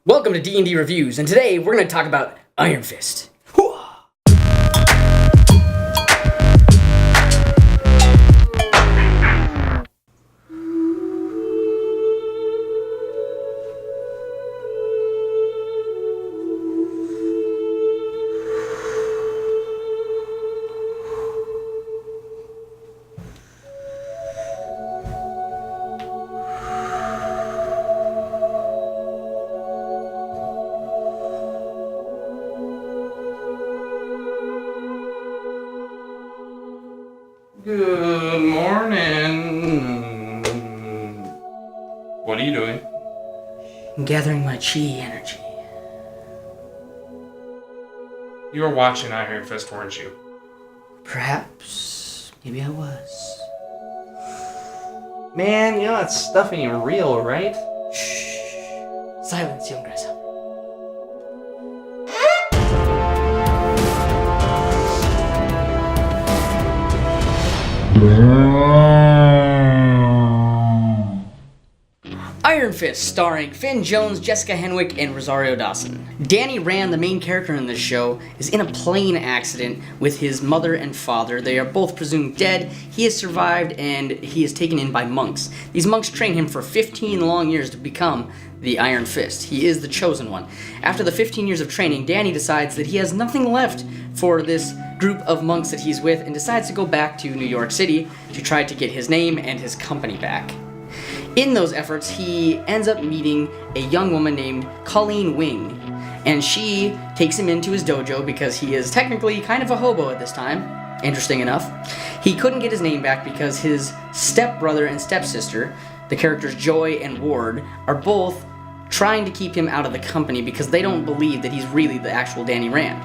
Welcome to D&D Reviews, and today we're going to talk about Iron Fist. Good morning. What are you doing? I'm gathering my chi energy. You were watching Iron Fist, weren't you? Perhaps. Maybe I was. Man, you know that stuff ain't real, right? Shh. Silence, young grasshopper. Iron Fist, starring Finn Jones, Jessica Henwick, and Rosario Dawson. Danny Rand, the main character in this show, is in a plane accident with his mother and father. They are both presumed dead. He has survived, and he is taken in by monks. These monks train him for 15 long years to become the Iron Fist. He is the chosen one. After the 15 years of training, Danny decides that he has nothing left for this group of monks that he's with and decides to go back to New York City to try to get his name and his company back. In those efforts, he ends up meeting a young woman named Colleen Wing, and she takes him into his dojo because he is technically kind of a hobo at this time. Interesting enough. He couldn't get his name back because his stepbrother and stepsister, the characters Joy and Ward, are both trying to keep him out of the company because they don't believe that he's really the actual Danny Rand.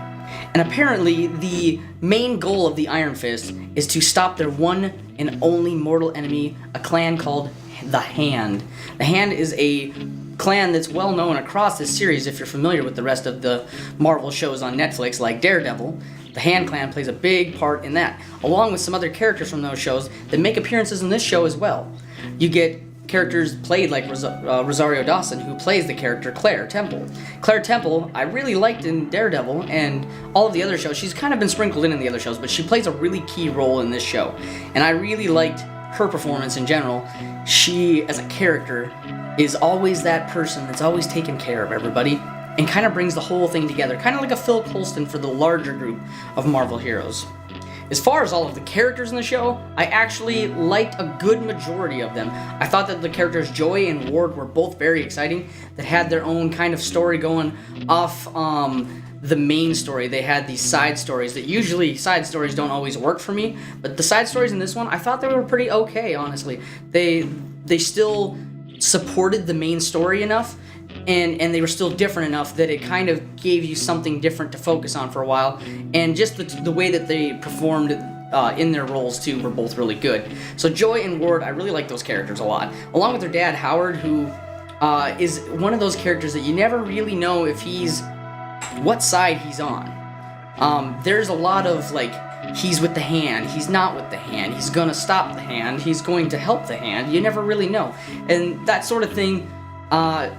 And apparently, the main goal of the Iron Fist is to stop their one and only mortal enemy, a clan called the Hand. The Hand is a clan that's well known across this series if you're familiar with the rest of the Marvel shows on Netflix like Daredevil. The Hand clan plays a big part in that, along with some other characters from those shows that make appearances in this show as well. You get characters played like Rosario Dawson, who plays the character Claire Temple. Claire Temple, I really liked in Daredevil and all of the other shows. She's kind of been sprinkled in the other shows, but she plays a really key role in this show. And I really liked her performance in general. She, as a character, is always that person that's always taking care of everybody and kind of brings the whole thing together, kind of like a Phil Coulson for the larger group of Marvel heroes. As far as all of the characters in the show, I actually liked a good majority of them. I thought that the characters Joy and Ward were both very exciting, that had their own kind of story going off the main story. They had these side stories that usually side stories don't always work for me, but the side stories in this one, I thought they were pretty okay, honestly. They still supported the main story enough, and they were still different enough that it kind of gave you something different to focus on for a while, and just the way that they performed in their roles too were both really good. So Joy and Ward, I really like those characters a lot, along with their dad Howard, who is one of those characters that you never really know if he's what side he's on. There's a lot of like, he's with the Hand, he's not with the Hand, he's gonna stop the Hand, he's going to help the Hand, you never really know. And that sort of thing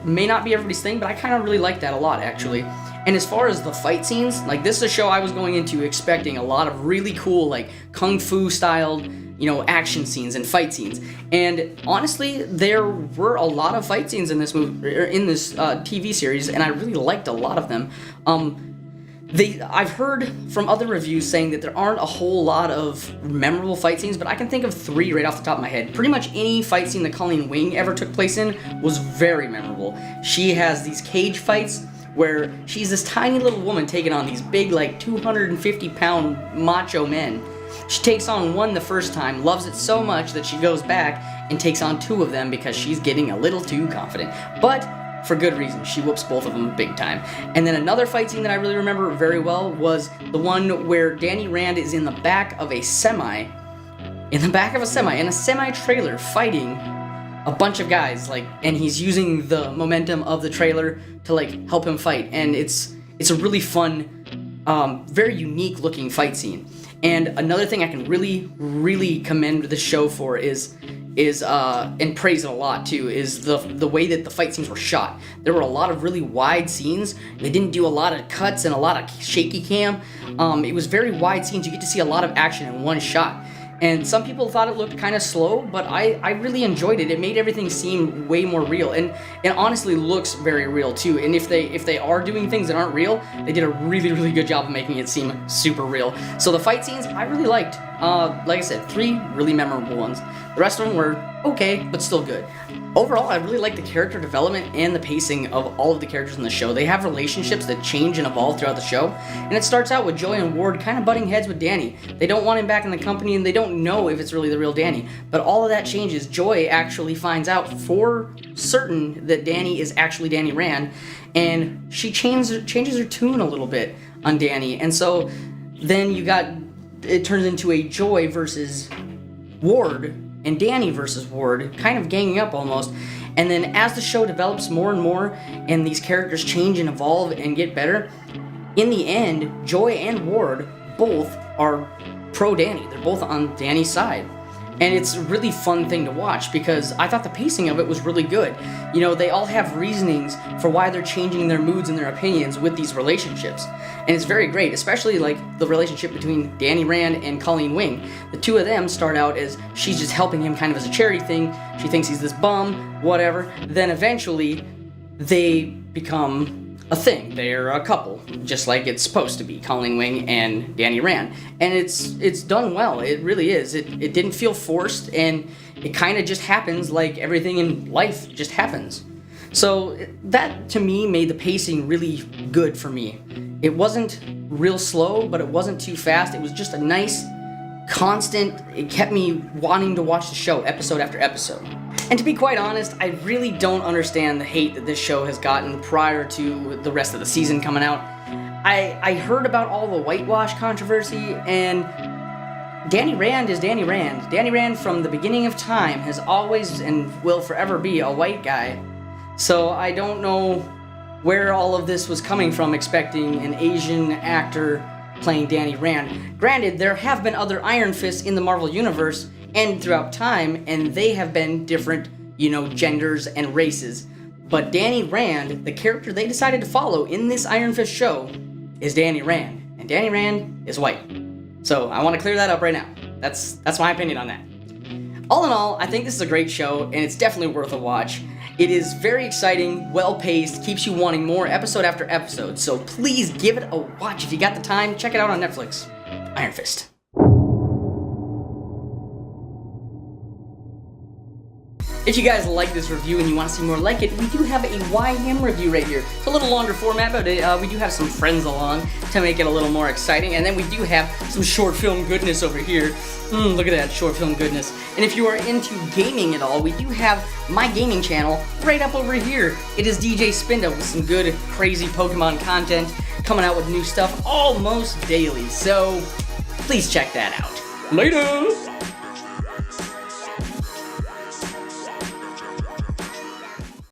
may not be everybody's thing, but I kind of really like that a lot, actually. And as far as the fight scenes, like, this is a show I was going into expecting a lot of really cool, like, kung fu styled, action scenes and fight scenes. And honestly, there were a lot of fight scenes in this movie, in this TV series, and I really liked a lot of them. I've heard from other reviews saying that there aren't a whole lot of memorable fight scenes, but I can think of 3 right off the top of my head. Pretty much any fight scene that Colleen Wing ever took place in was very memorable. She has these cage fights where she's this tiny little woman taking on these big, like, 250-pound macho men. She takes on one the first time, loves it so much that she goes back and takes on 2 of them because she's getting a little too confident. But for good reason. She whoops both of them big time. And then another fight scene that I really remember very well was the one where Danny Rand is in the back of a semi, in a semi-trailer fighting a bunch of guys, like, and he's using the momentum of the trailer to, like, help him fight. And it's a really fun, very unique looking fight scene. And another thing I can really, really commend the show for is is and praise it a lot too, is the way that the fight scenes were shot. There were a lot of really wide scenes. They didn't do a lot of cuts and a lot of shaky cam. It was very wide scenes. You get to see a lot of action in one shot. And some people thought it looked kind of slow, but I really enjoyed it. It made everything seem way more real, and it honestly looks very real too. And if they are doing things that aren't real, they did a really good job of making it seem super real. So the fight scenes I really liked. Like I said, 3 really memorable ones. The rest of them were okay, but still good. Overall, I really like the character development and the pacing of all of the characters in the show. They have relationships that change and evolve throughout the show, and it starts out with Joy and Ward kind of butting heads with Danny. They don't want him back in the company, and they don't know if it's really the real Danny. But all of that changes. Joy actually finds out for certain that Danny is actually Danny Rand, and she changes her tune a little bit on Danny. And so then it turns into a Joy versus Ward and Danny versus Ward, kind of ganging up almost. And then as the show develops more and more, and these characters change and evolve and get better, in the end, Joy and Ward both are pro Danny. They're both on Danny's side. And it's a really fun thing to watch because I thought the pacing of it was really good. You know, they all have reasonings for why they're changing their moods and their opinions with these relationships. And it's very great, especially like the relationship between Danny Rand and Colleen Wing. The two of them start out as she's just helping him kind of as a charity thing. She thinks he's this bum, whatever. Then eventually they become a thing. They're a couple, just like it's supposed to be, Colleen Wing and Danny Rand. And it's done well. It really is. It didn't feel forced, and it kind of just happens like everything in life just happens. So that, to me, made the pacing really good for me. It wasn't real slow, but it wasn't too fast. It was just a nice, constant, it kept me wanting to watch the show episode after episode. And to be quite honest, I really don't understand the hate that this show has gotten prior to the rest of the season coming out. I heard about all the whitewash controversy, and Danny Rand is Danny Rand. Danny Rand from the beginning of time has always and will forever be a white guy. So I don't know where all of this was coming from, expecting an Asian actor playing Danny Rand. Granted, there have been other Iron Fists in the Marvel Universe and throughout time, and they have been different, genders and races. But Danny Rand, the character they decided to follow in this Iron Fist show, is Danny Rand, and Danny Rand is white. So I want to clear that up right now. That's my opinion on that. All in all, I think this is a great show, and it's definitely worth a watch. It is very exciting, well-paced, keeps you wanting more episode after episode, so please give it a watch. If you got the time, check it out on Netflix. Iron Fist. If you guys like this review and you want to see more like it, we do have a Why Him review right here. It's a little longer format, but we do have some friends along to make it a little more exciting. And then we do have some short film goodness over here. Look at that short film goodness. And if you are into gaming at all, we do have my gaming channel right up over here. It is DJ Spinda with some good, crazy Pokemon content, coming out with new stuff almost daily. So please check that out. Later!